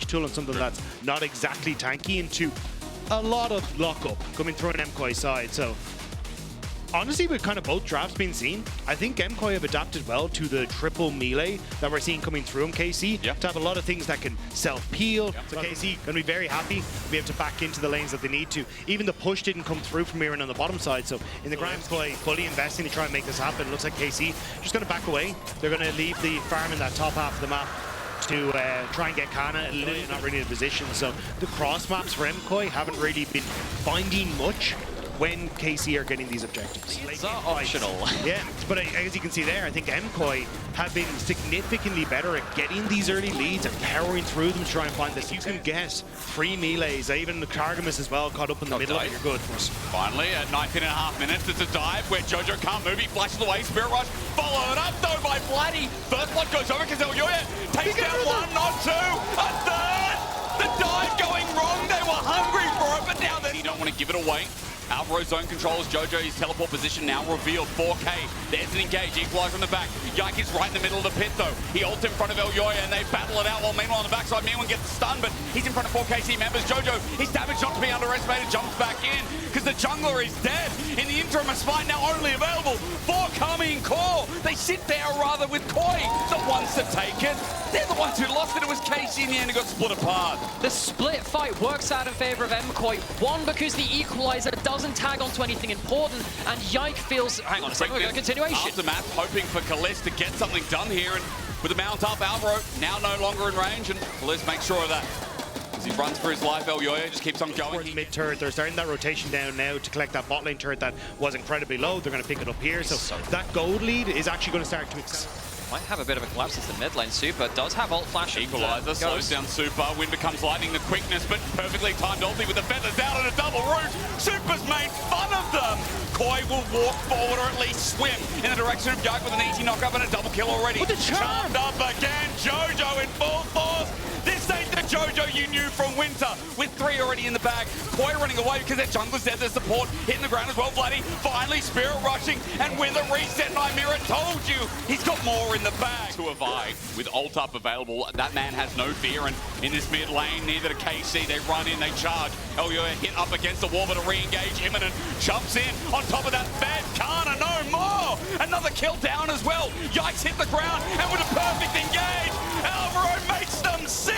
tool and something that's not exactly tanky into a lot of lockup coming through an MKOI side. So honestly, with kind of both drafts being seen, I think MKOI have adapted well to the triple melee that we're seeing coming through in KC, to have a lot of things that can self-peel. So KC going to be very happy to be able to back into the lanes that they need to. Even the push didn't come through from Miran on the bottom side, so in the grand MKOI fully investing to try and make this happen. It looks like KC just going to back away. They're going to leave the farm in that top half of the map to try and get Kana, not really in a position. So the cross maps for MKOI haven't really been finding much when KC are getting these objectives. It's optional. Yeah, but as you can see there, I think MKOI have been significantly better at getting these early leads and powering through them to try and find this. You can get 3 melees, even the Kargamus as well, caught up in the middle of it, you're good. Finally, at 19.5 minutes, it's a dive where Jojo can't move, he flashes away, Spirit Rush, followed up though by Vladdy. First blood goes over, KazaLoLLCShighlights takes down 1, not 2, a third! The dive going wrong, they were hungry for it, but now you don't want to give it away. Alvaro zone controls Jojo, his teleport position now revealed. 4K, there's an engage, equalizer on the back. Yike is right in the middle of the pit though. He ults in front of Elyoya and they battle it out, while meanwhile on the backside, Miwan gets stunned, but he's in front of 4KC members. Jojo, his damage not to be underestimated, jumps back in, because the jungler is dead. In the interim, a smite now only available for Karmine Corp. They sit there rather with Koi, the ones to take it. They're the ones who lost it. It was KC in the end who got split apart. The split fight works out in favor of MKOI. One, because the equalizer doesn't tag onto anything important, and Yike feels, hang on a second, we've got a continuation. Aftermath, hoping for Kalist to get something done here, and with the mount up, Alvaro now no longer in range, and Kalist makes sure of that. As he runs for his life, Elyoya just keeps on going. Mid-turret, they're starting that rotation down now to collect that bot lane turret that was incredibly low. They're going to pick it up here, so that gold lead is actually going to start to accelerate. Might have a bit of a collapse as the mid lane. Super does have ult flash. Equalizer slows down Super. Wind becomes lightning, the quickness, but perfectly timed ulti with the feathers out and a double root. Super's made fun of them. Koi will walk forward or at least swim in the direction of Yike with an easy knock up and a double kill already. With the charmed up again. Jojo in full force. This ain't the Jojo you knew from Winter, with 3 already in the bag. Koi running away because their jungler's dead, their support hitting the ground as well. Vladdy finally Spirit rushing, and with a reset, Nymira told you he's got more in the bag. To Avai, with ult up available, that man has no fear, and in this mid lane, neither to KC, they run in, they charge. Elyoya hit up against the wall, but a re-engage imminent, jumps in, on top of that bed, Kana, no more! Another kill down as well. Yikes hit the ground, and with a perfect engage, Alvaro makes them sing!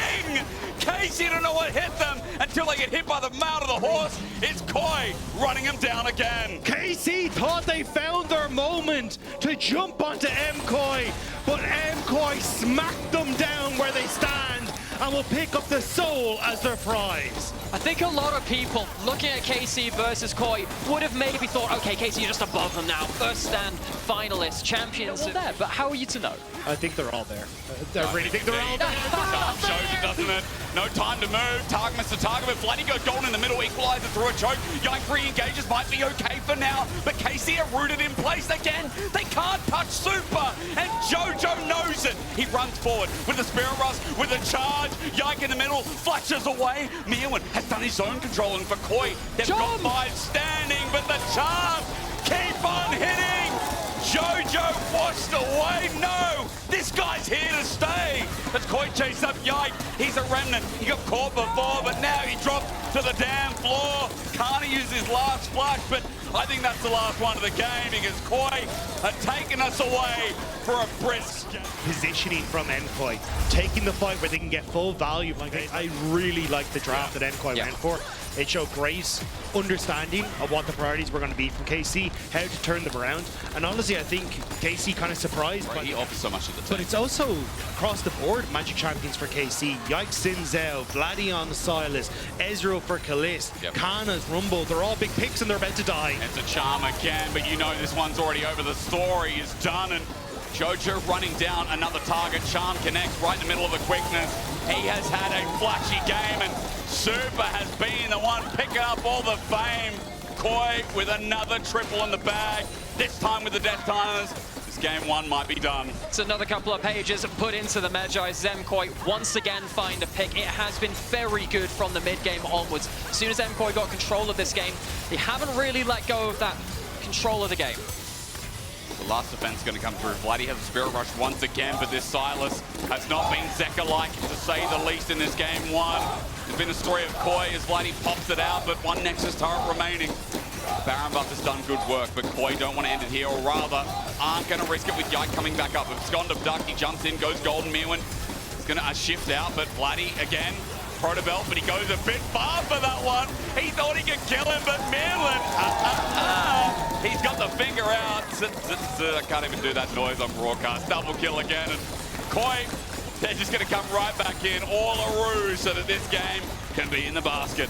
KC don't know what hit them until they get hit by the mouth of the horse. It's Koi running him down again. KC thought they found their moment to jump onto MKOI, but MKOI smacked them down where they stand and will pick up the soul as their prize. I think a lot of people looking at KC versus Koi would have maybe thought, okay, KC, you're just above them now. First stand, finalists, champions are there, but how are you to know? I think they're all there. I really think they're all there. Shows it, doesn't it? No time to move. Target to target, but Vladdy goes golden in the middle, equalizer through a choke. Yike re-engages, might be okay for now, but KC are rooted in place again. They can't touch Super, and Jojo knows it. He runs forward with the Spirit Rush, with the charge. Yike in the middle, flashes away. Miwan has done his own controlling for Koi. They've got 5 standing, but the charge keep on hitting. Jojo washed away. No, this guy's here to stay. As Koi chases up Yike, he's a remnant. He got caught before, but now he dropped to the damn floor. Can't use his last flash, but I think that's the last one of the game because Koi are taking us away for a brisk positioning from MKOI, taking the fight where they can get full value. I really like the draft that MKOI went for. It showed great understanding of what the priorities were going to be from KC, how to turn them around, and honestly I think KC kind of surprised. Right, he offers so much at the time. But it's also across the board Magic champions for KC. Yike Sinzel, Vladdy on Silas, Ezreal for Kalist, Kana's Rumble, they're all big picks and they're about to die. It's a charm again, but you know this one's already over. The story is done, and Jojo running down another target. Charm connects right in the middle of the quickness. He has had a flashy game, and Super has been the one picking up all the fame. Koi with another triple in the bag, this time with the Death Timers. This game 1 might be done. It's another couple of pages put into the Magi. MKOI once again find a pick. It has been very good from the mid-game onwards. As soon as MKOI got control of this game, they haven't really let go of that control of the game. The last defense going to come through. Vladdy has a Spirit Rush once again, but this Silas has not been Zeka-like, to say the least, in this game one. There's been a story of Koi as Vladdy pops it out, but one Nexus turret remaining. Baron Buff has done good work, but Koi don't want to end it here, or rather, aren't going to risk it with Yike coming back up. If it's gone to Duck, he jumps in, goes Golden Mirwin. He's going to shift out, but Vladdy, again, Protobelt, but he goes a bit far for that one. He thought he could kill him, but Mirwin, he's got the finger out. I can't even do that noise on broadcast. Double kill again, and Koi, they're just going to come right back in, all a ruse, so that this game can be in the basket.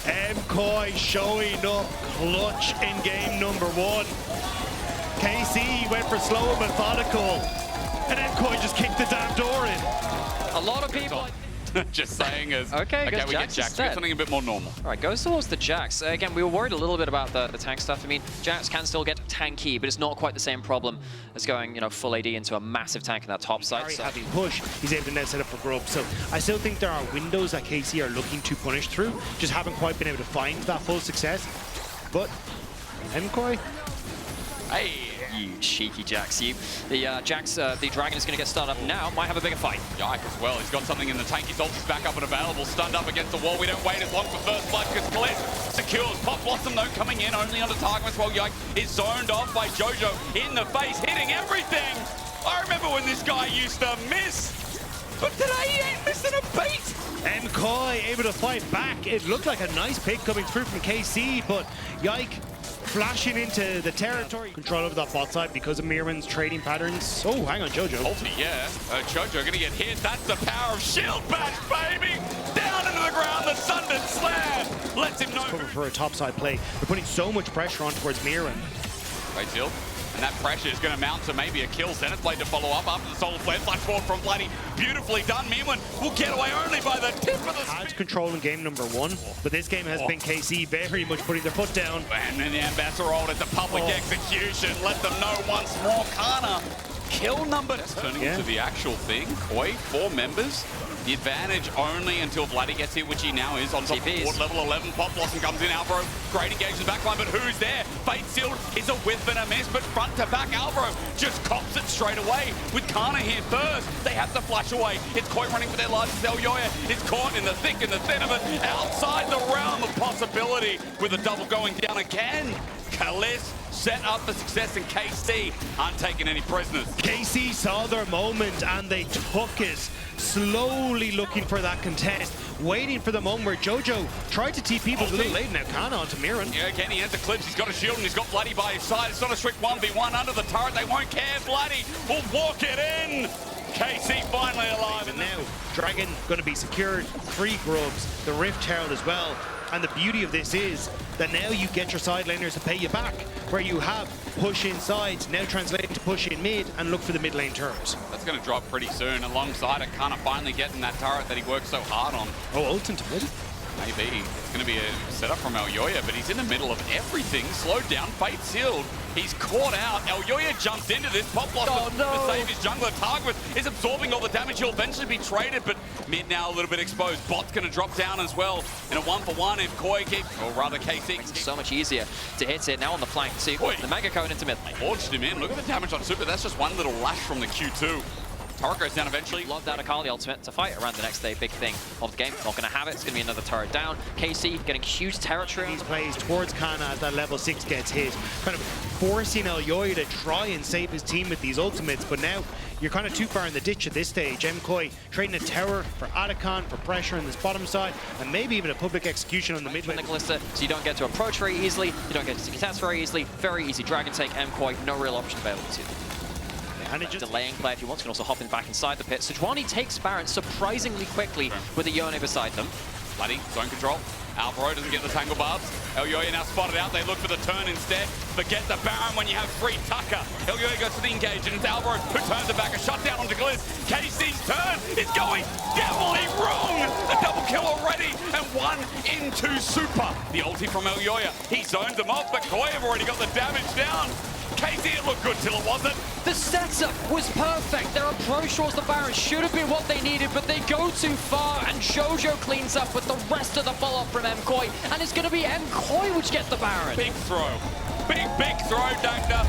MKOI showing up clutch in game number 1. KC went for slow and methodical, and MKOI just kicked the damn door in. A lot of people... Just saying as, okay, we get Jax. We get something a bit more normal. All right, goes towards the Jax. Again, we were worried a little bit about the tank stuff. I mean, Jax can still get tanky, but it's not quite the same problem as going, you know, full AD into a massive tank in that top side. So having push, he's able to now set up for grub. So I still think there are windows that KC are looking to punish through, just haven't quite been able to find that full success. But MKOI, hey, you cheeky Jax, you. The Jax, the Dragon is going to get started up now. Might have a bigger fight. Yike as well. He's got something in the tank. His ulti's back up and available. Stunned up against the wall. We don't wait as long for first blood because Bliss secures. Pop Blossom though coming in only onto target as well. Yike is zoned off by Jojo in the face, hitting everything. I remember when this guy used to miss, but today he ain't missing a beat. MKOI able to fight back. It looked like a nice pick coming through from KC, but Yike flashing into the territory. Control over that bot side because of Mirwin's trading patterns. Oh, hang on, Jojo. Ulti, yeah. Jojo gonna get hit. That's the power of shield bash, baby! Down into the ground, the Sundered Slam lets him know. Cover for a topside play. They're putting so much pressure on towards Mirwin. Right, Jill. And that pressure is going to mount to maybe a kill. Zenith Blade to follow up after the Solar Flare. Flash forward from Vladdy. Beautifully done. Mirwin will get away only by the tip of the Had control in game number 1, but this game has been KC very much putting their foot down. And then the Ambassador rolled at the public execution. Let them know once more. Kana, kill number. Turning into the actual thing. Koi, 4 members. The advantage only until Vladdy gets hit, which he now is on top of board. Level 11, Pop Blossom comes in, Alvaro, great engage in the backline, but who's there? Fate Sealed is a whiff and a miss, but front to back, Alvaro just cops it straight away. With Kana here first, they have to flash away. It's Koi running for their largest. Elyoya is caught in the thick and the thin of it, outside the realm of possibility, with a double going down again. Kalis set up for success, and KC aren't taking any prisoners. KC saw their moment and they took it, slowly looking for that contest, waiting for the moment where Jojo tried to TP, but a little late now. Kana onto Mirren. Yeah, again, he has the clips, he's got a shield, and he's got Vladdy by his side. It's not a strict 1v1 under the turret, they won't care. Vladdy will walk it in. KC finally alive. And now, Dragon going to be secured, 3 grubs, the Rift Herald as well. And the beauty of this is that now you get your side laners to pay you back, where you have push inside, now translating to push in mid and look for the mid lane turret. That's going to drop pretty soon, alongside it, kind of finally getting that turret that he worked so hard on. Oh, ult into mid? Maybe. It's going to be a setup from Elyoya, but he's in the middle of everything. Slowed down, Fate Sealed. He's caught out. Elyoya jumps into this. Pop Blossom to save his jungler. Target is absorbing all the damage. He'll eventually be traded, but mid now a little bit exposed. Bot's going to drop down as well in a 1-for-1 if Koi keeps, or rather KC. It's so much easier to hit it now on the flank. See, the Mega Cone into mid. Launched him in. Look at the damage on Super. That's just one little lash from the Q2. Turret goes down eventually. Love that Akali ultimate to fight around the next day. Big thing of the game. Not going to have it. It's going to be another turret down. KC getting huge territory. These plays towards Kana as that level 6 gets hit. Kind of forcing Elyoya to try and save his team with these ultimates. But now you're kind of too far in the ditch at this stage. MKOI trading a tower for Atacon for pressure on this bottom side. And maybe even a public execution on the mid lane. So you don't get to approach very easily. You don't get to contest very easily. Very easy dragon take. MKOI, no real option available to you. And it just delaying play if you want. You can also hop in back inside the pit. Sejuani takes Baron surprisingly quickly with a Yone beside them. Vladdy, zone control. Alvaro doesn't get the tangle barbs. Elyoya now spotted out. They look for the turn instead. Forget the Baron when you have free Tucker. Elyoya goes for the engage, and it's Alvaro who turns it back. A shutdown onto Gliss. KC's turn is going devilly wrong. The double kill already, and one into Super. The ulti from Elyoya. He zones them off, but Koi have already got the damage down. KC, it looked good till it wasn't. The setup was perfect. Their approach towards the Baron should have been what they needed, but they go too far, and Jojo cleans up with the rest of the follow-up from MKOI, and it's going to be MKOI which gets the Baron. Big throw. Big throw, Dagda.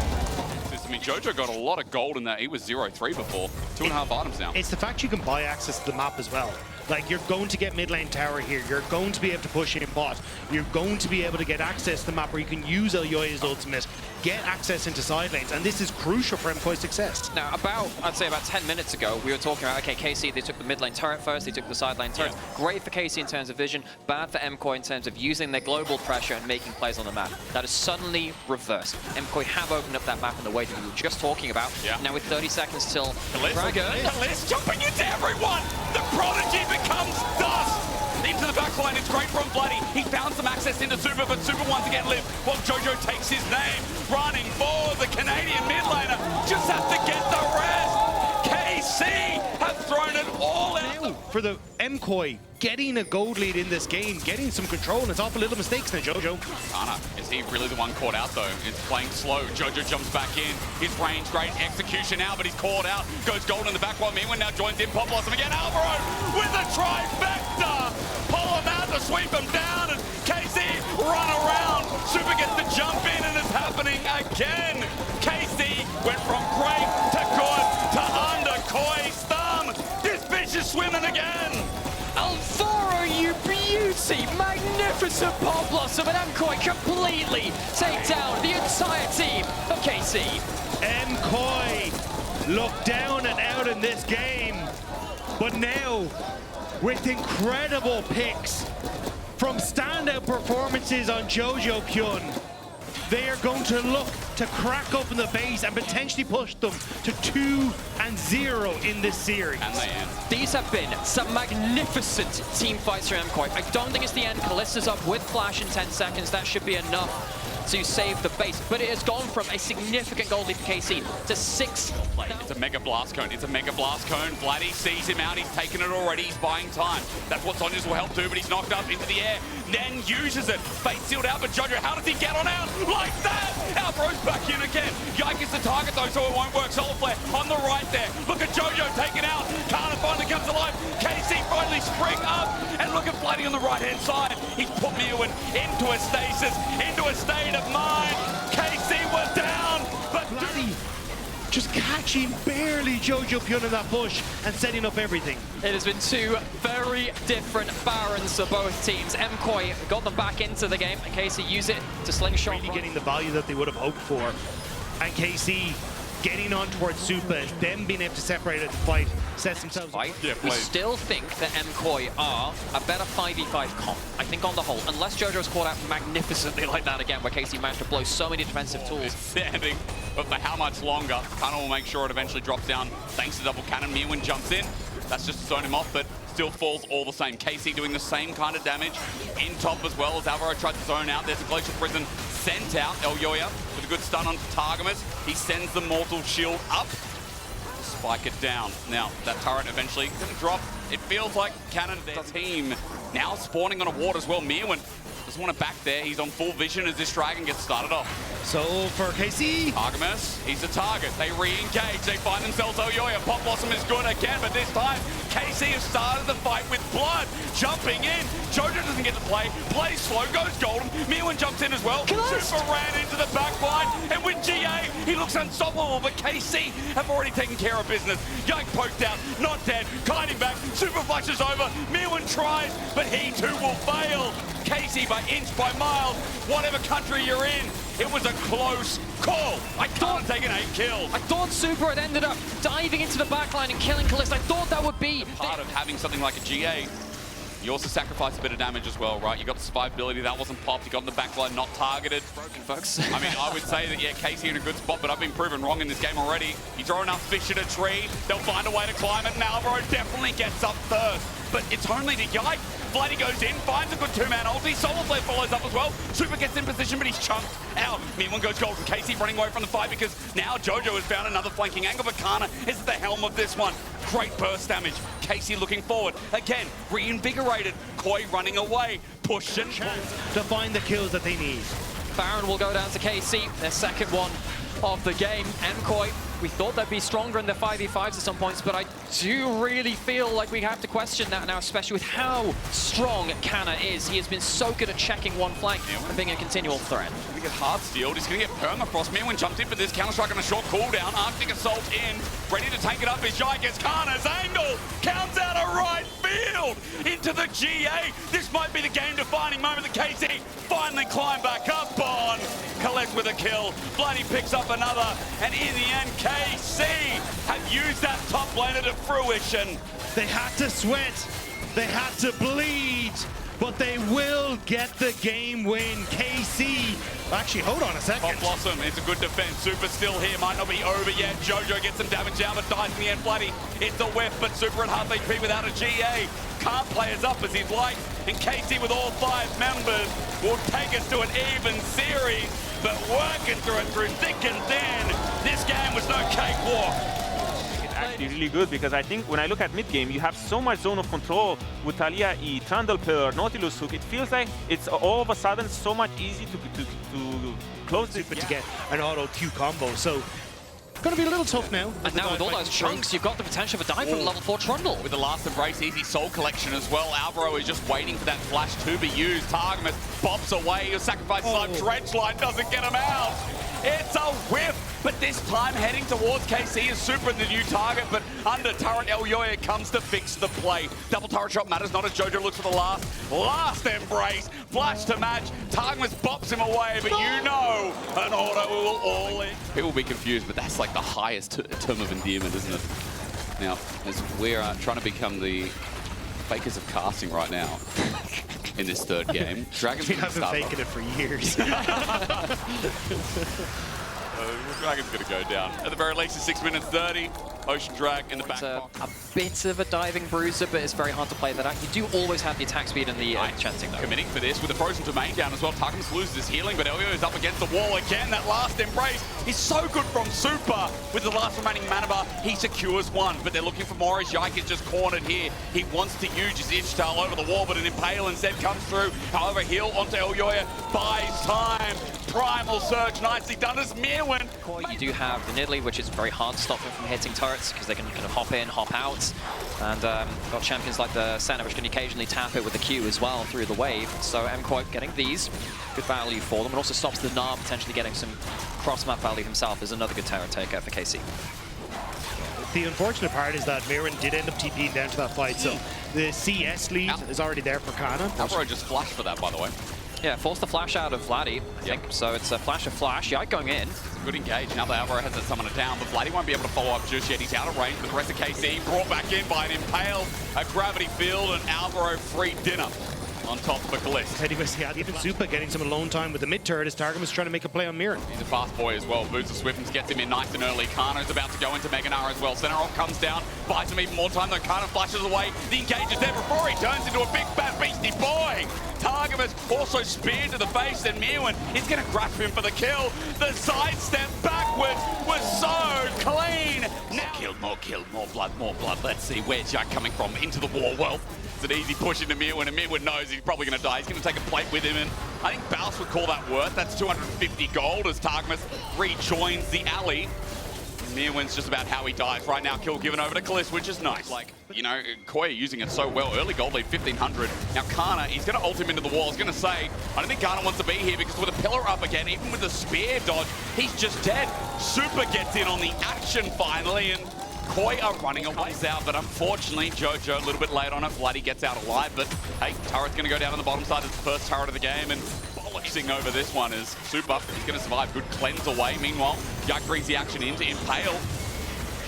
mean, Jojo got a lot of gold in that. He was 0-3 before. 2.5 items now. It's the fact you can buy access to the map as well. Like, you're going to get mid lane tower here. You're going to be able to push in bot. You're going to be able to get access to the map where you can use Elyoya's ultimate, get access into side lanes, and this is crucial for MKOI's success. Now, I'd say about 10 minutes ago, we were talking about, okay, KC, they took the mid lane turret first, they took the side lane turret. Yeah. Great for KC in terms of vision, bad for MKOI in terms of using their global pressure and making plays on the map. That is suddenly reversed. MKOI have opened up that map in the way that we were just talking about. Yeah. Now with 30 seconds till Dragon. Kalist jumping into everyone! The Prodigy becomes dust! Into the backline, it's great from Bloody. He found some access into Super, but Super once again live while Jojo takes his name. Running for the Canadian mid laner. Just have to get the rest. KC have thrown it all out. For the MKOI, getting a gold lead in this game, getting some control, and it's off a little mistakes now, Jojo. Kana, is he really the one caught out though? It's playing slow. Jojo jumps back in. His range, great execution now, but he's caught out. Goes gold in the back while Meewin now joins in. Pop Blossom again. Alvaro with a trifecta. Pull him out to sweep him down, and KC run around. Super gets the jump in, and it's happening again. KC went from great to good to under Koi's thumb. This fish is swimming again. Alvaro, you beauty! Magnificent Pop Blossom, and MKOI completely take down the entire team of KC. MKOI look down and out in this game, but now with incredible picks from standout performances on Jojo Pyun, they are going to look to crack open the base and potentially push them to 2-0 in this series. And they end. These have been some magnificent team fights for MKOI. I don't think it's the end. Kalista's up with Flash in 10 seconds. That should be enough to save the base, but it has gone from a significant goal lead for KC to 6. It's a mega blast cone. It's a mega blast cone. Vladdy sees him out. He's taken it already. He's buying time. That's what Sonya's will help do, but he's knocked up into the air. Then uses it. Fate sealed out, but Jojo, how does he get on out? Like that! Alvaro's back in again. Yike is the target though, so it won't work. Solar Flare on the right there. Look at Jojo taken out. Kana finally comes alive. KC finally spring up. And look at Vladdy on the right-hand side. He's put Meewin into a stasis, into a state of mind. KC was down, but Vladdy just catching barely Jojo Pyun in that push and setting up everything. It has been two very different Barons for both teams. MKOI got them back into the game, and KC used it to slingshot. Really getting the value that they would have hoped for. And KC getting on towards Super, them being able to separate it and fight, sets themselves up. Yeah, we still think that MKOI are a better 5v5 comp, I think on the whole, unless Jojo's caught out magnificently like that again, where KC managed to blow so many defensive tools. Standing, but for how much longer? Kana will make sure it eventually drops down thanks to double cannon. Meewin jumps in. That's just to zone him off, but still falls all the same. KC doing the same kind of damage in top as well as Alvaro tried to zone out. There's a Glacial Prison sent out. Elyoya with a good stun on Targamas. He sends the Mortal Shield up. Spike it down. Now, that turret eventually gonna drop. It feels like Cannon, their team, now spawning on a ward as well. Meewin doesn't want to back there. He's on full vision as this dragon gets started off. So for KC, Targamas, he's the target. They re-engage. They find themselves Elyoya. Pop Blossom is good again, but this time KC has started the fight with blood. Jumping in. Jojo doesn't get to play. Plays slow, goes golden. Meewin jumps in as well. Super ran into the back line. And with GA, he looks unstoppable, but KC have already taken care of business. Young poked out, not dead. Kiting back. Super flashes over. Meewin tries, but he too will fail. KC by inch, by mile, whatever country you're in, it was a close call. I can't take an 8 kill. I thought Super had ended up diving into the backline and killing Kalist. I thought that would be part of having something like a GA. You also sacrifice a bit of damage as well, right? You got the survivability, that wasn't popped. You got in the backline, not targeted. Broken, folks. I mean, I would say that, yeah, KC in a good spot, but I've been proven wrong in this game already. You throw enough fish at a tree, they'll find a way to climb it, and Alvaro definitely gets up first. But it's only to Yike. Vladdy goes in, finds a good two-man ulti. Solar Flare follows up as well. Super gets in position, but he's chunked out. Meewin goes gold, and KC running away from the fight because now Jojo has found another flanking angle, but Kana is at the helm of this one. Great burst damage. KC looking forward. Again, reinvigorated. Koi running away. Push and pull. To find the kills that they need. Baron will go down to KC, their second one of the game. MKOI, we thought they'd be stronger in the 5v5s at some points, but I do really feel like we have to question that now, especially with how strong Kana is. He has been so good at checking one flank and being a continual threat. He's going to get hard steeled. He's going to get permafrost. Meerwin jumped in for this Counter-Strike on a short cooldown. Arctic Assault in, ready to take it up. His Giant gets Kana's angle. Counts out a right field into the GA. This might be the game-defining moment that KC finally climb back up on. Collects with a kill. Bloody picks up another. And in the end, KC have used that top laner to fruition. They had to sweat, they had to bleed, but they will get the game win. KC, actually, hold on a second. Pop Blossom, it's a good defense. Super still here, might not be over yet. Jojo gets some damage down, but dies in the end. Bloody, it's a whiff, but Super at half HP without a GA. Can't play as up as he'd like, and KC with all 5 members will take us to an even series, but working through it through thick and thin. This game was no cakewalk. Actually really good, because I think when I look at mid game, you have so much zone of control with Talia E, Trundle Pearl, Nautilus Hook. It feels like it's all of a sudden so much easy to close this. To get an auto Q combo, so gonna be a little tough now. And now with all those chunks, you've got the potential for dying from level 4 Trundle. With the last embrace, easy soul collection as well. Alvaro is just waiting for that flash to be used. Targamas bobs away. He'll sacrifice life. Dredgeline doesn't get him out. It's a whiff, but this time heading towards KC is Super the new target, but under turret, Elyoya comes to fix the play. Double turret shot matters not as Jojo looks for the last embrace. Flash to match. Targamas bops him away, but you know an auto will all in. People will be confused, but that's like the highest term of endearment, isn't it? Now, as we're trying to become the fakers of casting right now in this third game. Dragon's I've been faking it for years. Dragon's going to go down. At the very least, it's 6 minutes 30. Ocean Drag in the back. A bit of a diving bruiser, but it's very hard to play that out. You do always have the attack speed and the chancing, though. Committing for this with the frozen domain down as well. Targamas loses his healing, but Elio is up against the wall again. That last embrace is so good from Super. With the last remaining mana bar, he secures one, but they're looking for more as Yike is just cornered here. He wants to use his Ishtal over the wall, but an Impale instead comes through. However, heal onto Elioya, buys time. Primal Surge, nicely done as Meerwin. You do have the Nidalee, which is very hard to stop them from hitting turrets because they can kind of hop in, hop out. And got champions like the Senna, which can occasionally tap it with the Q as well through the wave. So MKOI getting these, good value for them. And also stops the Gnar potentially getting some cross-map value himself is another good turret taker for KC. The unfortunate part is that Meerwin did end up TPing down to that fight, so the CS lead is already there for Kana. Alvaro just flashed for that, by the way. Yeah, forced the flash out of Vladdy, I think. So it's a flash of flash. Yike going in. Good engage. Now that Alvaro has that summoner down, but Vladdy won't be able to follow up just yet. He's out of range, but the rest of KC brought back in by an Impale, a gravity field, and Alvaro free dinner on top for Gliss. Teddy was even Super getting some alone time with the mid turret as Targamas trying to make a play on Mirren. He's a fast boy as well. Boots of Swiftness gets him in nice and early. Kano's about to go into Mega Gnar as well. Centerol comes down, buys him even more time though. Kano flashes away. The engage is there before he turns into a big fat beastie boy. Targamas also speared to the face, and Meerwin is going to grasp him for the kill. The sidestep backwards was so clean. Now more blood, more blood. Let's see where's Jack coming from into the war. Well, it's an easy push into Meerwin, and Meerwin knows he's probably going to die. He's going to take a plate with him, and I think Baus would call that worth. That's 250 gold as Targamas rejoins the alley. Meerwin's just about how he dies. Right now, kill given over to Kaliss, which is nice. Like, you know, Koi using it so well. Early gold lead, 1,500. Now, Kana, he's going to ult him into the wall. I was going to say, I don't think Kana wants to be here because with a pillar up again, even with the spear dodge, he's just dead. Super gets in on the action finally, and Koi are running away out, but unfortunately, Jojo a little bit late on it. Vladdy gets out alive, but hey, turret's going to go down on the bottom side. It's the first turret of the game, and bollocksing over this one is Super. He's going to survive. Good cleanse away. Meanwhile, Yak brings the action into Impale.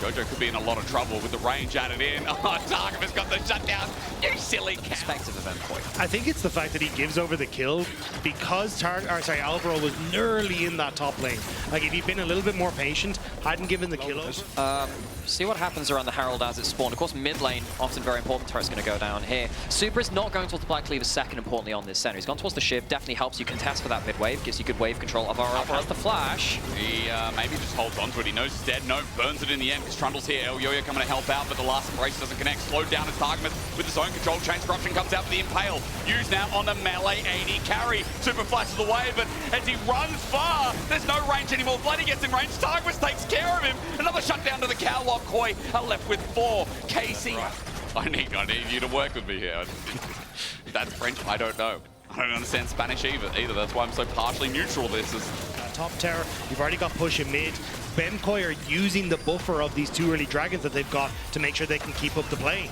Jojo could be in a lot of trouble with the range added in. Oh, Targamas got the shutdown. You silly cat. Perspective of MKOI. I think it's the fact that he gives over the kill because Alvaro was nearly in that top lane. Like, if he'd been a little bit more patient, hadn't given the kill over. See what happens around the Herald as it spawned. Of course, mid lane, often very important. Turret's going to go down here. Super is not going towards the Black Cleaver second, importantly, on this center. He's gone towards the Shiv. Definitely helps you contest for that mid wave. Gives you good wave control. Alvaro has the flash. He maybe just holds on to it. He knows he's dead. No, burns it in the end. His Trundle's here, LEC coming to help out, but the last embrace doesn't connect. Slowed down his Target with his own control. Chain Corruption comes out for the Impale. Used now on the melee AD carry. Super flashes away, but as he runs far, there's no range anymore. Bloody gets in range. Target takes care of him. Another shutdown to the KazaLoLL. Koi are left with 4. KC. I need you to work with me here. That's French, I don't know. I don't understand Spanish either. That's why I'm so partially neutral. This is top tower. You've already got push in mid. MKOI are using the buffer of these 2 early dragons that they've got to make sure they can keep up the play.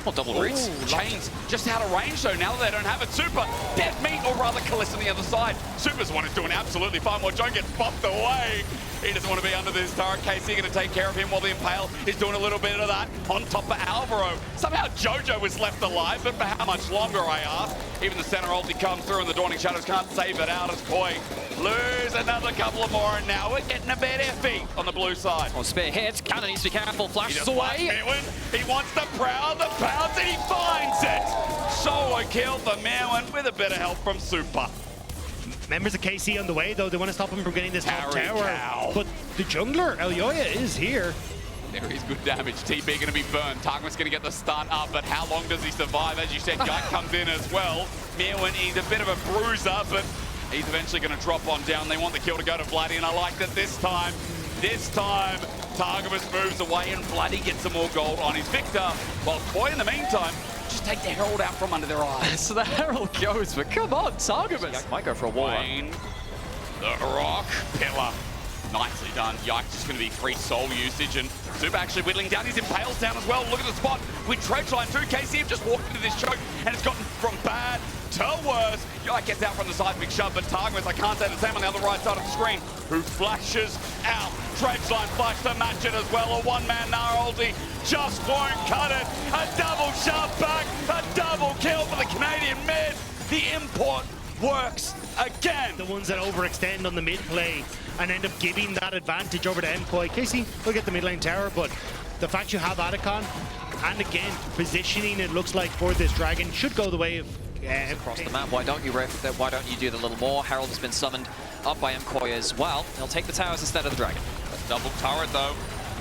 Well, double reads. Chains just out of range, though. Now that they don't have it, Super, dead meat, or rather Kalista on the other side. Super's one is doing absolutely fine while John gets buffed away. He doesn't want to be under this turret. KC going to take care of him while the Impale is doing a little bit of that on top of Alvaro. Somehow Jojo was left alive, but for how much longer, I ask? Even the center ulti comes through and the Dawning Shadows can't save it out as Koi lose another couple of more, and now we're getting a bit iffy on the blue side. Well, spear hits. Cannon needs to be careful. Flashes away. He wants the prowl, the pounce, and he finds it. Solo kill for Merwin with a bit of help from Super. Members of KC on the way, though. They want to stop him from getting this top tower. Cow. But the jungler, LEC, is here. There is good damage. TB going to be burned. Targman's going to get the stun up, but how long does he survive? As you said, Yike comes in as well. Merwin, he's a bit of a bruiser, but he's eventually going to drop on down. They want the kill to go to Vladdy, and I like that this time, Targamas moves away and Vladdy gets some more gold on his Victor, while Koi, in the meantime, just take the Herald out from under their eyes. So the Herald goes, but come on, Targamas might go for a wall. The Rock Pillar. Nicely done. Yike's just going to be free soul usage, and Super actually whittling down his Impales down as well. Look at the spot with Trenchline too. KC have just walked into this choke, and it's gotten from bad to worse. Yike gets out from the side, big shove, but Targamas, I can't say the same on the other right side of the screen, who flashes out. Trenchline flash to match it as well. A one-man Nara ulti just won't cut it. A double shove back, a double kill for the Canadian mid. The import works again. The ones that overextend on the mid play and end up giving that advantage over to MKOI. KC will get the mid lane tower, but the fact you have Adacon, and again, positioning it looks like for this dragon should go the way of across the map. Why don't you riff that? Why don't you do the little more? Herald has been summoned up by MKOI as well. They'll take the towers instead of the dragon. Double turret though,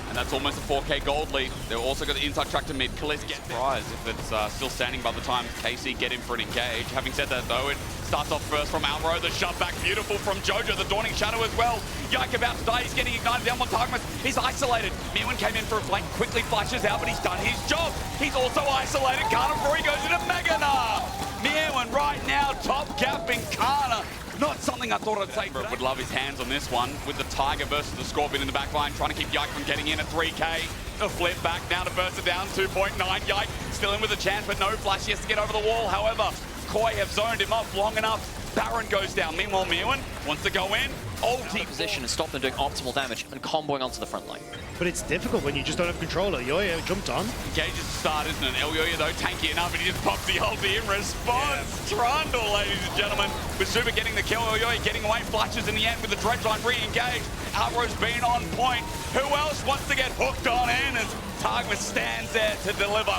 and that's almost a 4K gold lead. They've also got the inside track to mid. Kalista gets surprised if it's still standing by the time KC get in for an engage. Having said that though, it starts off first from Alvaro. The shove back, beautiful from Jojo. The Dawning Shadow as well. Yike about to die. He's getting ignited down on Targamas. He's isolated. Merwin came in for a flank, quickly flashes out, but he's done his job. He's also isolated. Kana before he goes into Meganar. Merwin right now top gapping Kana. Not something I thought I'd say, but would love his hands on this one with the Tiger versus the Scorpion in the back line, trying to keep Yike from getting in at 3K. A flip back now to burst it down, 2.9. Yike still in with a chance, but no flash. He has to get over the wall. However, Koi have zoned him up long enough. Baron goes down. Meanwhile, Merwin wants to go in. Ulti position and stop them doing optimal damage and comboing onto the front line. But it's difficult when you just don't have control. LEC jumped on. Engages the start, isn't it? LEC though, tanky enough, and he just pops the ulti in response. Trundle, ladies and gentlemen, with Super getting the kill. LEC getting away, flashes in the end with the Dredgeline re-engaged. Alvaro's been on point. Who else wants to get hooked on in as Targamas stands there to deliver?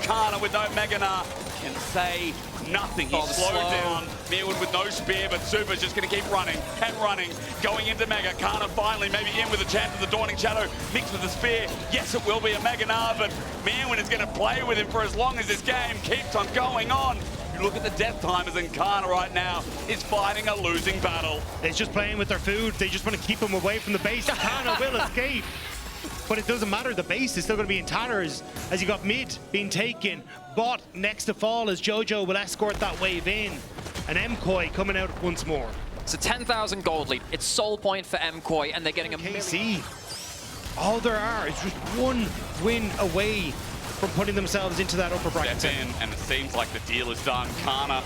Kana with no Meganar can say nothing. He's slowed down. Merwin with no spear, but Super's just going to keep running and running. Going into Mega. Kana finally maybe in with a chance of the Dawning Shadow mixed with the spear. Yes, it will be a Meganar, but Merwin is going to play with him for as long as this game keeps on going on. You look at the death timers, and Kana right now is fighting a losing battle. They're just playing with their food. They just want to keep him away from the base. Kana will escape. But it doesn't matter, the base is still going to be in tatters as you got mid being taken. Bot next to fall as Jojo will escort that wave in. And MKOI coming out once more. It's a 10,000 gold lead. It's soul point for MKOI, and they're getting a KC. All there are is just one win away from putting themselves into that upper bracket. Step in, and it seems like the deal is done. Kana,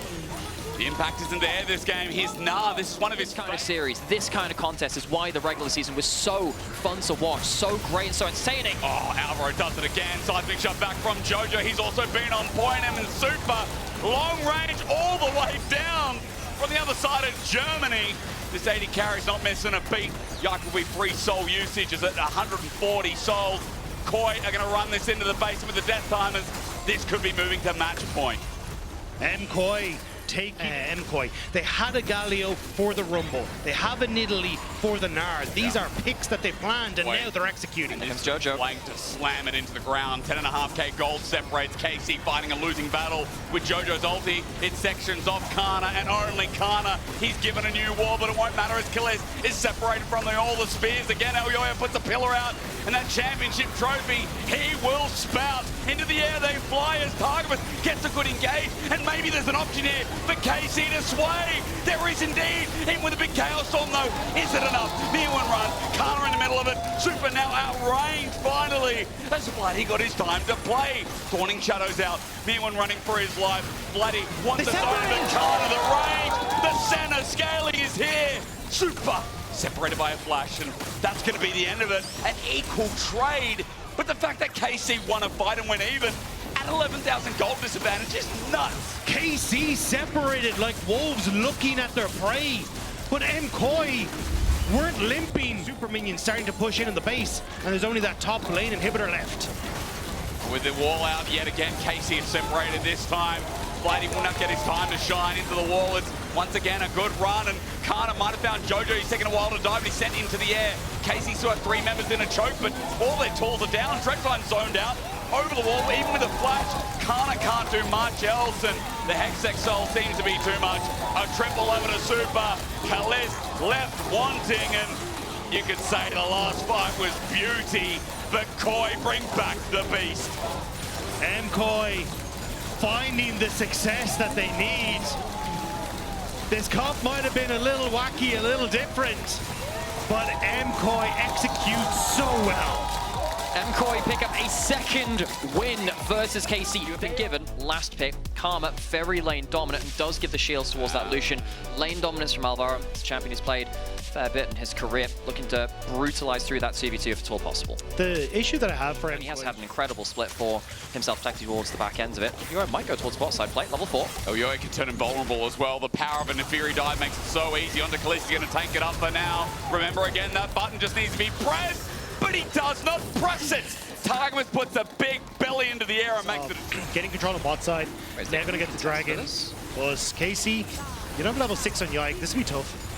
the impact isn't there this game. This is one of his kind of series, this kind of contest is why the regular season was so fun to watch, so great and so entertaining. Oh, Alvaro does it again. Side big shot back from Jojo. He's also been on point. And Super, long range all the way down from the other side of Germany. This 80 carry's not missing a beat. Yike will be free soul usage is at 140 souls. Koi are going to run this into the base with the death timers. This could be moving to match point. MKOI take MKOI. They had a Galio for the Rumble. They have a Nidalee for the Nard. These are picks that they planned, and now they're executing. Here comes Jojo. Flank to slam it into the ground. 10.5k gold separates KC fighting a losing battle with Jojo's ulti. It sections off Kana and only Kana. He's given a new wall, but it won't matter as Kalist is separated from all the spears. Again, LEC puts a pillar out, and that championship trophy, he will spout. Into the air they fly as Target gets a good engage, and maybe there's an option here for KC to sway. There is indeed. In with a big Chaos Storm though. Is it enough? Mewin run. Kana in the middle of it. Super now outranged finally. As Bloody got his time to play. Dawning Shadows out. Mewin running for his life. Bloody wants to zone, but Kana the range. The center scaling is here. Super separated by a flash, and that's going to be the end of it. An equal trade. But the fact that KC won a fight and went even at 11,000 gold disadvantage is nuts. KC separated like wolves looking at their prey. But MKOI weren't limping. Super minions starting to push in the base, and there's only that top lane inhibitor left. With the wall out yet again, KC is separated this time. Bloody will not get his time to shine into the wall. It's once again a good run, and Kana might have found Jojo. He's taking a while to dive, but he's sent into the air. KC still have 3 members in a choke, but all their tools are down. Dreadfine zoned out. Over the wall, even with a flash, Kana can't do much else, and the Hextech Soul seems to be too much. A triple over to Super. Kalist left wanting, and you could say the last fight was beauty, but Koi bring back the beast. MKOI finding the success that they need. This comp might have been a little wacky, a little different, but MKOI executes so well. MKOI pick up a second win versus KC. You've been given last pick. Karma, very lane dominant, and does give the shields towards that Lucian. Lane dominance from Alvaro, this champion who's played a fair bit in his career, looking to brutalize through that 2v2 if at all possible. The issue that I have for And he has had an incredible split for himself, protecting towards the back ends of it. Yo might go towards bot side plate, level 4. LEC can turn invulnerable as well. The power of a Nefiri dive makes it so easy. Onto Kalist, he's going to tank it up for now. Remember again, that button just needs to be pressed, but he does not press it. Target puts a big belly into the air and makes it. Getting control on bot side. They're going to get the dragon. Was KC, you don't have level 6 on Yike. This will be tough.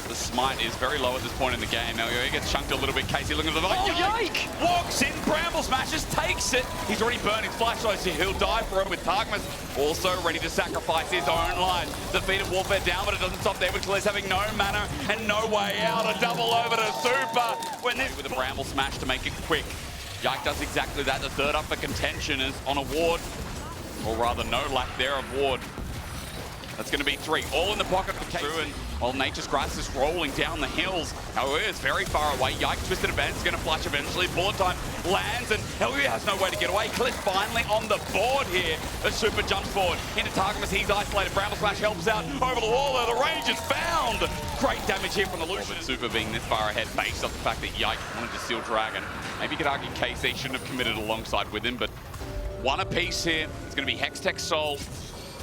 The smite is very low at this point in the game. LEC gets chunked a little bit. KC looking for the Yike! Walks in, Bramble smashes, takes it. He's already burned his flash, so he'll die for it with Target also ready to sacrifice his own life. Defeated Warfare down, but it doesn't stop there with Kalist having no mana and no way out. A double over to Super. When this with a Bramble smash to make it quick. Yike does exactly that. The third up for contention is on a ward, or rather no lack there of ward. That's going to be 3, all in the pocket for KC. And while Nature's Grass is rolling down the hills, however, it's very far away. Yike twisted advance is going to flash eventually. Bullet time lands, and LEC has no way to get away. Kalist finally on the board here. A Super jumps forward into Target. He's isolated. Bramble Smash helps out over the wall. The range is found. Great damage here from the Lucian. Super being this far ahead based off the fact that Yike wanted to steal Dragon. Maybe you could argue KC shouldn't have committed alongside with him, but one apiece here. It's going to be Hextech Soul.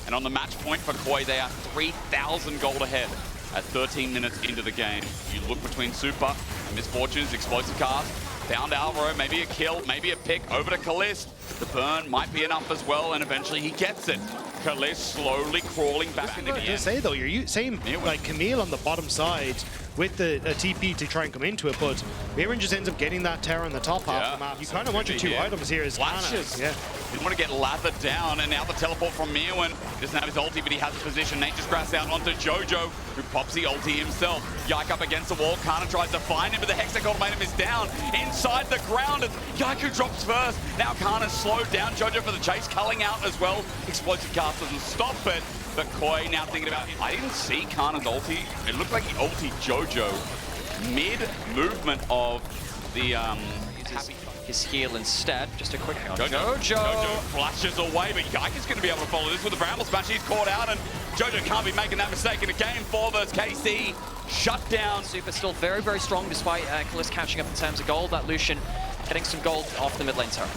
And on the match point for Koi, they are 3,000 gold ahead at 13 minutes into the game. You look between Super and Misfortune's explosive cast. Found Alvaro, maybe a kill, maybe a pick over to Kalist. The burn might be enough as well, and eventually he gets it. Kalist slowly crawling back into the end. Say though, you're saying like Camille on the bottom side with the TP to try and come into it, but Mewin just ends up getting that tower on the top half of the map. You kind of want your 2 items here as flashes. Yeah. Didn't want to get lathered down, and now the teleport from Mewin. Doesn't have his ulti, but he has the position. Nature's Grass out onto Jojo, who pops the ulti himself. Yike up against the wall. Kana tries to find him, but the Hextech Ultimatum is down inside the ground. And Yike who drops first. Now Kana's slowed down. Jojo for the chase, culling out as well. Explosive cast doesn't stop it. But Koi now thinking about it. I didn't see Kana's ulti. It looked like he ultied Jojo mid-movement of the his heal instead. Just a quick Jojo flashes away, but Yike is going to be able to follow this with the Bramble Smash. He's caught out, and Jojo can't be making that mistake in a game 4 versus KC. Shut down. Super still very, very strong despite Kalist catching up in terms of gold. That Lucian getting some gold off the mid lane turret.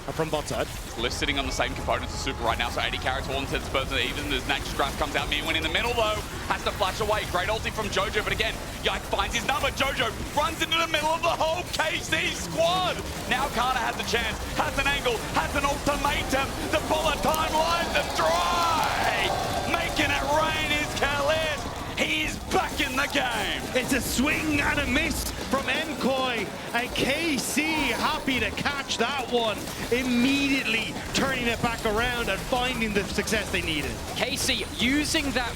From bot side. Lift sitting on the same components as Super right now, so 80 carries all intents purposes even as Nature's Grass comes out. Mewin in the middle though, has to flash away. Great ulti from Jojo, but again, Yike finds his number. Jojo runs into the middle of the whole KC squad. Now Kana has a chance, has an angle, has an ultimatum. The bullet time lines them dry. game. It's a swing and a miss from MKOI, and KC happy to catch that one, immediately turning it back around and finding the success they needed. KC using that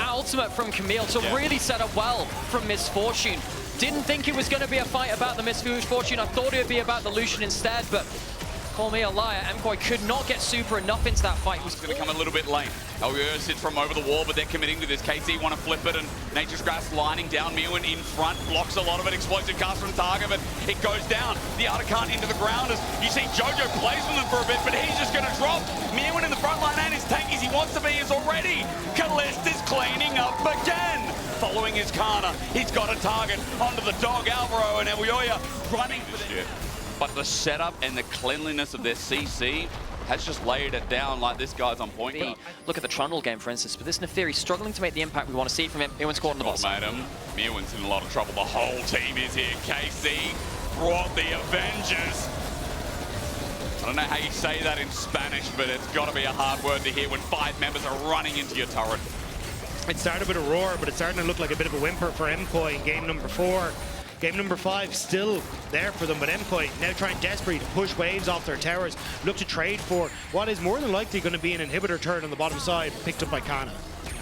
ultimate from Camille to really set up well from Misfortune. Didn't think it was going to be a fight about the Misfortune. I thought it would be about the Lucian instead, but call me a liar. MKOI could not get super enough into that fight. It's going to come a little bit late. LEC sits from over the wall, but they're committing to this. KC want to flip it, and Nature's Grass lining down Mewin in front, blocks a lot of it. Explosive cast from Targa, but it goes down. The Articant into the ground as you see Jojo plays with them for a bit, but he's just going to drop. Mewin in the front line, and his tank as he wants to be is already. Kalist is cleaning up again. Following his Kana, he's got a target onto the dog, Alvaro, and Elioya running for the... But the setup and the cleanliness of their CC has just laid it down like this guy's on point. Look at the Trundle game, for instance, but this Neferi struggling to make the impact we want to see from him. Mewin's caught on the boss. Mewin's in a lot of trouble. The whole team is here. KC brought the Avengers. I don't know how you say that in Spanish, but it's got to be a hard word to hear when 5 members are running into your turret. It started with a roar, but it's starting to look like a bit of a whimper for MKOI in game number 4. Game number 5 still there for them, but MKOI now trying desperately to push waves off their towers, look to trade for what is more than likely going to be an inhibitor turret on the bottom side, picked up by Kana.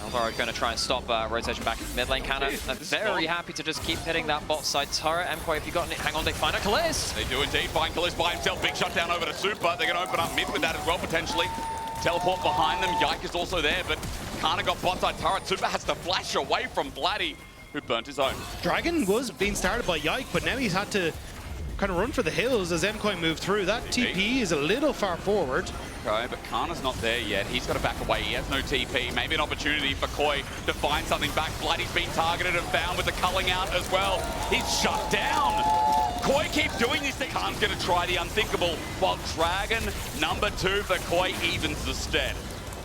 Alvaro going to try and stop rotation back into mid lane. Kana very happy to just keep hitting that bot side turret. MKOI, if you got it, hang on, they find a Kalist. They do indeed find Kalist by himself. Big shutdown over to Super. They're going to open up mid with that as well, potentially. Teleport behind them. Yike is also there, but Kana got bot side turret. Super has to flash away from Vladdy, who burnt his own. Dragon was being started by Yike, but now he's had to kind of run for the hills as MKOI moved through. That TP is a little far forward. Okay, but Kana's not there yet. He's got to back away. He has no TP. Maybe an opportunity for Koi to find something back. Vladdy's been targeted and found with the culling out as well. He's shut down. Koi keep doing this thing. Khan's going to try the unthinkable, while Dragon, number 2 for Koi, evens the stead.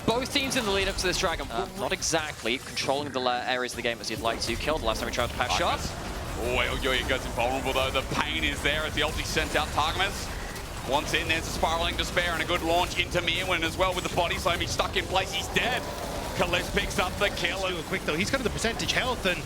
Both teams in the lead up to this Dragon, not exactly controlling the areas of the game as you'd like to. Killed last time he tried to patch up. Oh, Elioya goes invulnerable though. The pain is there as the ulti sent out Targamas. Once in, there's a spiraling despair and a good launch into Mewin as well with the body slam. He's stuck in place, he's dead. Kalist picks up the kill. Real quick though, he's got the percentage health, and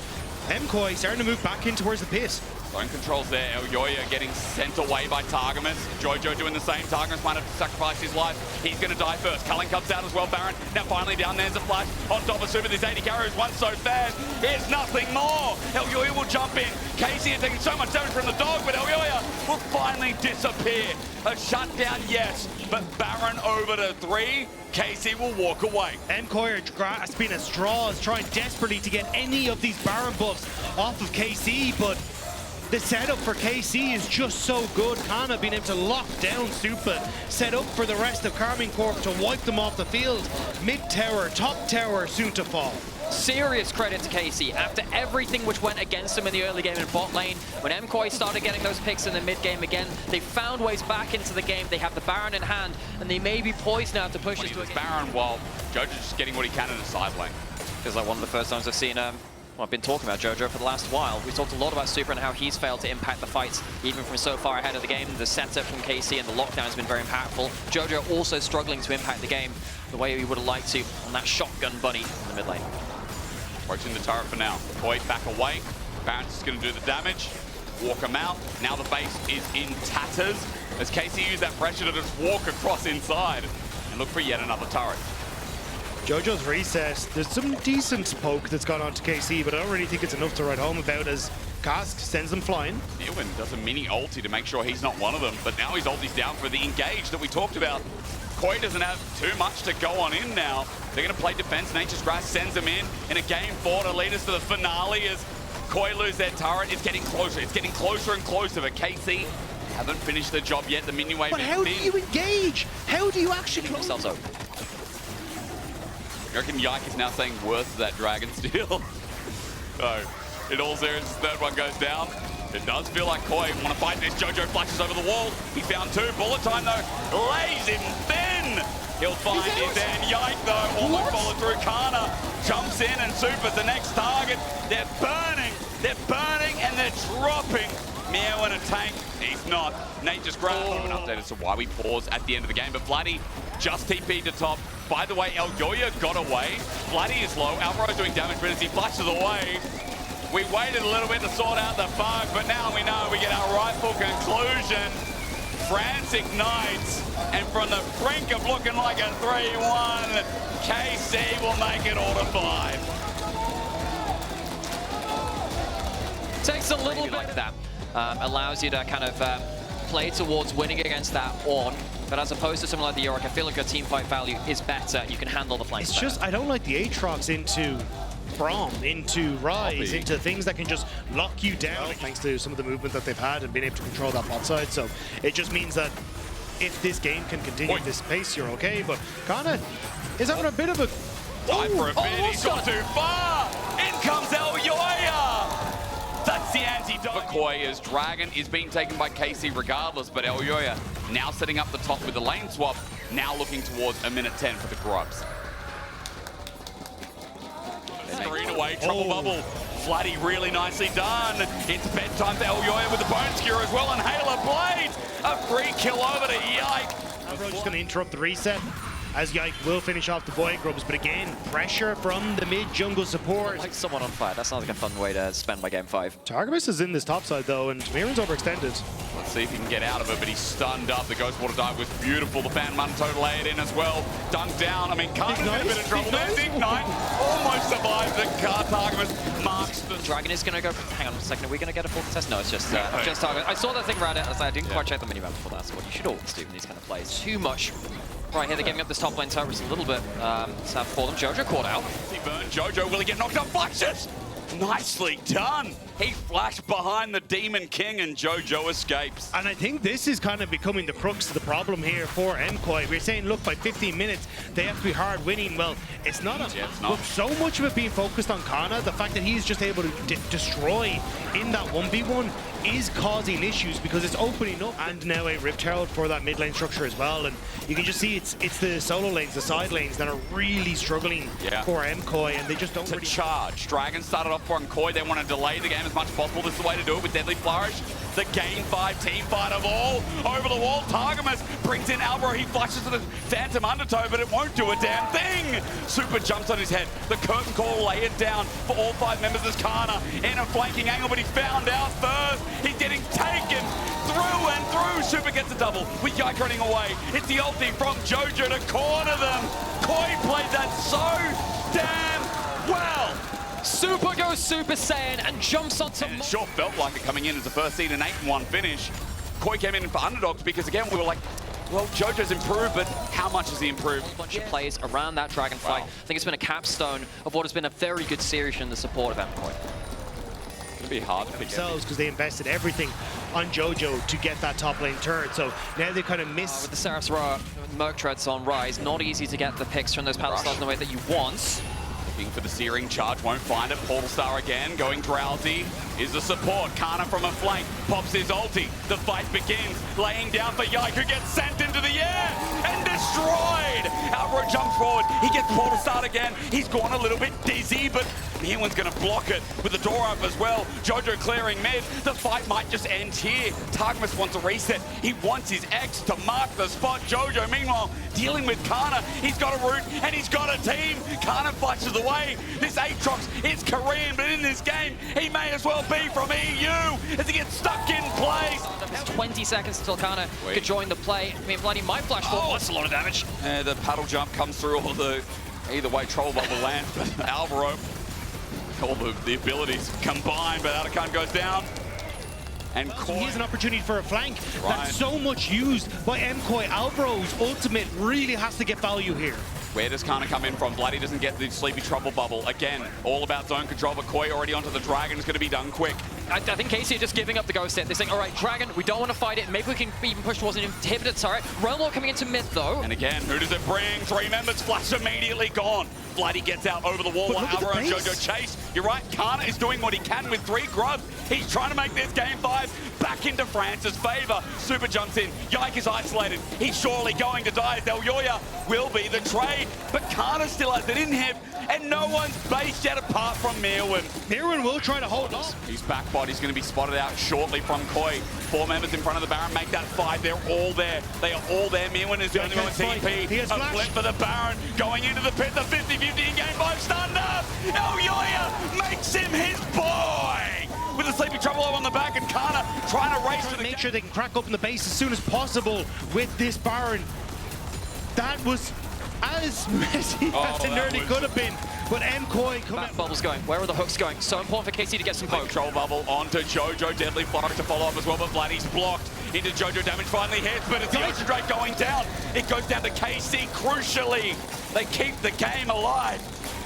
MKOI starting to move back in towards the pit. Zone controls there. Elioya getting sent away by Targamas. Jojo doing the same. Targamas might have to sacrifice his life. He's going to die first. Culling comes out as well. Baron now finally down. There's a flash on top of Super. This 80 carry is once so fast. Here's nothing more. Elioya will jump in. Casey is taking so much damage from the dog, but Elioya will finally disappear. A shutdown, yes, but Baron over to 3. Casey will walk away. MKOI are grasping at straws, trying desperately to get any of these Baron buffs off of KC, but the setup for KC is just so good. Kana being able to lock down Super, set up for the rest of Karmine Corp to wipe them off the field. Mid tower, top tower soon to fall. Serious credit to KC. After everything which went against them in the early game in bot lane, when MKOI started getting those picks in the mid game again, they found ways back into the game. They have the Baron in hand, and they may be poised now to push us to a Baron while Jojo's just getting what he can in the side lane. Feels like one of the first times I've seen well, I've been talking about Jojo for the last while. We've talked a lot about Super and how he's failed to impact the fights, even from so far ahead of the game. The setup from KC and the lockdown has been very impactful. Jojo also struggling to impact the game the way we would have liked to on that shotgun bunny in the mid lane. Approaching the turret for now. Koi back away. Baron's just going to do the damage. Walk him out. Now the base is in tatters as KC used that pressure to just walk across inside and look for yet another turret. Jojo's reset, there's some decent poke that's gone on to KC, but I don't really think it's enough to write home about as Cask sends them flying. Mewin does a mini ulti to make sure he's not one of them, but now his ulti's down for the engage that we talked about. Koi doesn't have too much to go on in now. They're going to play defense. Nature's Grass sends him in a game 4 to lead us to the finale as Koi lose their turret. It's getting closer. It's getting closer and closer, but KC haven't finished the job yet. The minion wave is in. But how do you engage? How do you actually close themselves open? I reckon Yike is now saying worth that Dragon Steel. So, in all seriousness, third one goes down. It does feel like Koi want to fight this. Jojo flashes over the wall. He found 2. Bullet time, though, lays him thin. He'll find his end. Yike, though, almost followed through. Kana jumps in, and Super's the next target. They're burning, and they're dropping. Meow in a tank. He's if not, Nate just grabbed an update as to why we paused at the end of the game. But Vladdy just TP'd to top. By the way, Elyoya got away. Vladdy is low. Alvaro's doing damage, but as he flashes away, we waited a little bit to sort out the bug, but now we know we get our rightful conclusion. France ignites, and from the brink of looking like a 3-1, KC will make it all to 5. Takes a little bit like that. Allows you to kind of play towards winning against that on, but as opposed to something like the Yorick, I feel like your team fight value is better. You can handle the flanks It's just, I don't like the Aatrox into Braum, into Rise, into things that can just lock you down, thanks to some of the movement that they've had and being able to control that bot side. So it just means that if this game can continue at this pace, you're okay. But Kana is having a bit of a... Time for a bit, he's gone too far! In comes Elyoya! That's the antidote. MKOI as Dragon is being taken by KC regardless, but Elyoya now setting up the top with the lane swap, now looking towards a minute 10 for the Grubs. Screen away, trouble bubble. Vladdy really nicely done. It's bedtime for Elyoya with the bone skewer as well, and Halo Blade, a free kill over to Yike. Alvaro just going to interrupt the reset, as Yike will finish off the boy Grubs, but again, pressure from the mid-jungle support. Like someone on fire. That sounds like a fun way to spend my game 5. Targamas is in this top side though, and Miran's overextended. Let's see if he can get out of it, but he's stunned up. The Ghost Water dive was beautiful. The Fan Munto laid in as well. Dunked down. I mean, Kana's in a bit of trouble. There's Ignite. Almost survived the Targamas. Marks the... Dragon is going to go... Hang on a second. Are we going to get a full contest? No, it's just Target. I saw that thing right out. I didn't quite check the minimap before that. That's what you should always do in these kind of plays. Too much. Right here, they're giving up this top lane turret a little bit. Sad for them. Jojo caught out. He burned Jojo. Will he get knocked up? Flashes! Nicely done. He flashed behind the Demon King and Jojo escapes. And I think this is kind of becoming the crux of the problem here for MKOI. We're saying, look, by 15 minutes, they have to be hard winning. Well, it's not. But so much of it being focused on Kana, the fact that he's just able to destroy in that 1v1 is causing issues because it's opening up. And now a Rift Herald for that mid lane structure as well. And you can just see it's the solo lanes, the side lanes that are really struggling for MKOI, and they just don't really charge. Dragon started off for MKOI. They want to delay the game as much as possible. This is the way to do it with Deadly Flourish. The game 5 team fight of all. Over the wall, Targamas brings in Alvaro. He flashes to the Phantom Undertow, but it won't do a damn thing. Super jumps on his head. The curtain call laid down for all 5 members as Kana in a flanking angle, but he found out first. He's getting taken through and through. Super gets a double with Yike running away. It's the ulti from Jojo to corner them. Koi played that so damn well. Super goes Super Saiyan and jumps onto... It sure felt like it coming in as the first seed, an 8-1 finish. Koi came in for underdogs because, again, we were like, well, Jojo's improved, but how much has he improved? A bunch of plays around that Dragon fight. I think it's been a capstone of what has been a very good series in the support of MKOI. It's going to be hard to themselves because they invested everything on Jojo to get that top lane turret. So now they kind of miss... with the Seraph's Roar, Merc Treads on Rise, not easy to get the picks from those paddle stars in the way that you want. Looking for the Searing charge, won't find it. Portal Star again, going Drowsy. Is the support. Kana from a flank, pops his ulti. The fight begins, laying down for Yike, who gets sent into the air and destroyed. Alvaro jumps forward, he gets Portal Star again. He's gone a little bit dizzy, but Neone's gonna block it with the door up as well. Jojo clearing mid. The fight might just end here. Targamas wants a reset. He wants his X to mark the spot. Jojo, meanwhile, dealing with Kana. He's got a root and he's got a team. Kana flashes away. This Aatrox is Korean, but in this game, he may as well be from EU as he gets stuck in place. There's 20 seconds until Kana could join the play. I mean, Bloody might flash forward. That's a lot of damage. The paddle jump comes through all the... Either way, Troll Bubble lands, but Alvaro, all the abilities combined, but Atakan goes down. And here's an opportunity for a flank that's so much used by MKOI. Alvaro's ultimate really has to get value here. Where does Kana come in from? Bloody doesn't get the Sleepy Trouble Bubble. Again, all about zone control, but Koi already onto the Dragon is going to be done quick. I think KC are just giving up the ghost hit. They're saying, all right, Dragon, we don't want to fight it. Maybe we can even push towards an inhibitor turret. Realm Lord coming into mid, though. And again, who does it bring? 3 members, flash immediately gone. Bloody gets out over the wall while Alvaro and Jojo chase. You're right, Kana is doing what he can with 3 grubs. He's trying to make this game 5 back back into France's favor. Super jumps in. Yike is isolated. He's surely going to die. Elyoya will be the trade, but Kana still has an inhib, and no one's based yet apart from Mirwin. Mirwin will try to hold on. His back body's going to be spotted out shortly from Koi. 4 members in front of the Baron make that 5. They're all there. They are all there. Mirwin is the only one with TP. He has a flash. flip for the Baron. Going into the pit. The 50-50 in game 5. Stunned up. Elyoya makes him his boy. With a Sleepy Trouble on the back, and Kana trying to race to the... Make sure they can crack open the base as soon as possible with this Baron. That was as messy as it nearly could have been. But MKOI coming Back bubbles going. Where are the hooks going? So important for KC to get some poke. Control bubble onto Jojo. Deadly Fire to follow up as well, but Vladdy's blocked. Into Jojo, damage finally hits, but it's the Ocean Drake going down. It goes down to KC crucially. They keep the game alive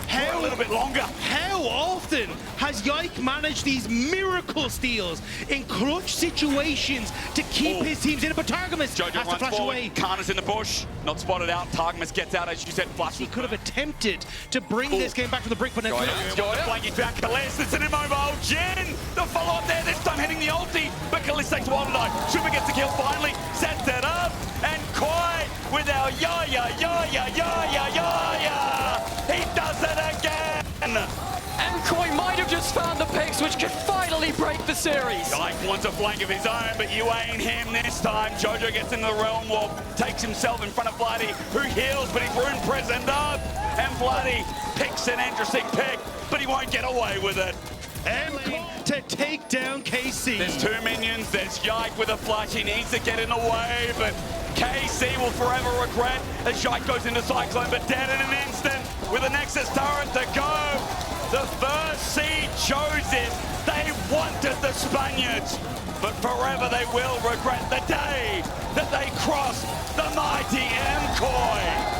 for a little bit longer. How often has Yike managed these miracle steals in clutch situations to keep his teams in it? But Targamas Jojo has to runs flash forward. away. Kana's in the bush, not spotted out. Targamas gets out, as you said, flash. He could have attempted to bring this game back from the brink, but never. Flanking back, Kalist, it's an immobile. Jin, the follow-up there, this time hitting the ulti, but Kalist takes a while to die. Super gets the kill finally, sets it up, and Koi with our Yaya. He does it again. MKOI might have just found the picks, which could finally break the series. Yike wants a flank of his own, but you ain't him this time. Jojo gets into the Realm Warp, takes himself in front of Vladdy, who heals, but he's rune prisoned up. And Vladdy picks an interesting pick, but he won't get away with it. MKOI to take down KC. There's 2 minions, there's Yike with a flash, he needs to get in the way, but KC will forever regret as Yike goes into Cyclone, but dead in an instant with a Nexus turret to go. The first seed chose it. They wanted the Spaniards, but forever they will regret the day that they crossed the mighty MKOI.